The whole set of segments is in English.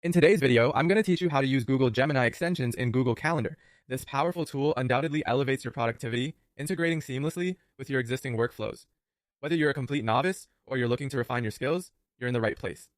In today's video, I'm going to teach you how to use Google Gemini extensions in Google Calendar. This powerful tool undoubtedly elevates your productivity, integrating seamlessly with your existing workflows. Whether you're a complete novice or you're looking to refine your skills, you're in the right place.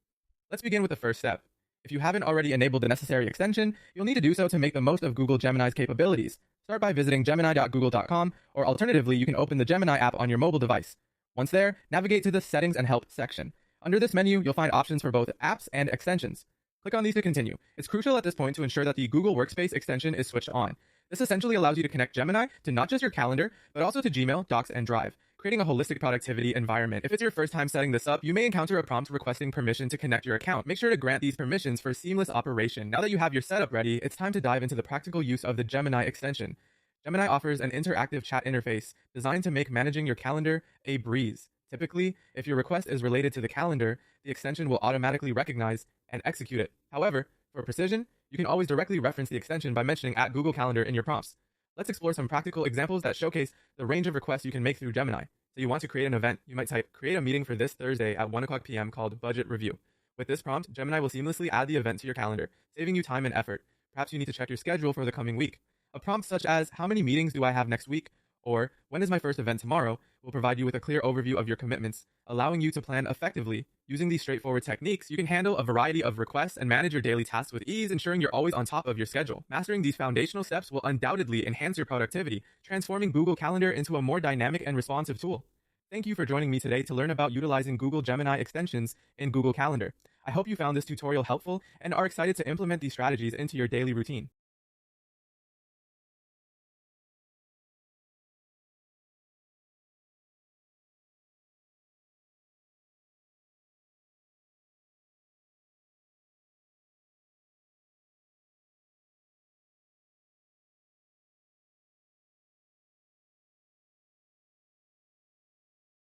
Let's begin with the first step. If you haven't already enabled the necessary extension, you'll need to do so to make the most of Google Gemini's capabilities. Start by visiting gemini.google.com, or alternatively, you can open the Gemini app on your mobile device. Once there, navigate to the Settings and Help section. Under this menu, you'll find options for both apps and extensions. Click on these to continue. It's crucial at this point to ensure that the Google Workspace extension is switched on. This essentially allows you to connect Gemini to not just your calendar, but also to Gmail, Docs, and Drive, creating a holistic productivity environment. If it's your first time setting this up, you may encounter a prompt requesting permission to connect your account. Make sure to grant these permissions for seamless operation. Now that you have your setup ready, it's time to dive into the practical use of the Gemini extension. Gemini offers an interactive chat interface designed to make managing your calendar a breeze. Typically, if your request is related to the calendar, the extension will automatically recognize and execute it. However, for precision, you can always directly reference the extension by mentioning @Google Calendar in your prompts. Let's explore some practical examples that showcase the range of requests you can make through Gemini. So you want to create an event, you might type, create a meeting for this Thursday at 1 p.m. called Budget Review. With this prompt, Gemini will seamlessly add the event to your calendar, saving you time and effort. Perhaps you need to check your schedule for the coming week. A prompt such as, how many meetings do I have next week? Or, when is my first event tomorrow? Will provide you with a clear overview of your commitments, allowing you to plan effectively. Using these straightforward techniques, you can handle a variety of requests and manage your daily tasks with ease, ensuring you're always on top of your schedule. Mastering these foundational steps will undoubtedly enhance your productivity, transforming Google Calendar into a more dynamic and responsive tool. Thank you for joining me today to learn about utilizing Google Gemini extensions in Google Calendar. I hope you found this tutorial helpful and are excited to implement these strategies into your daily routine.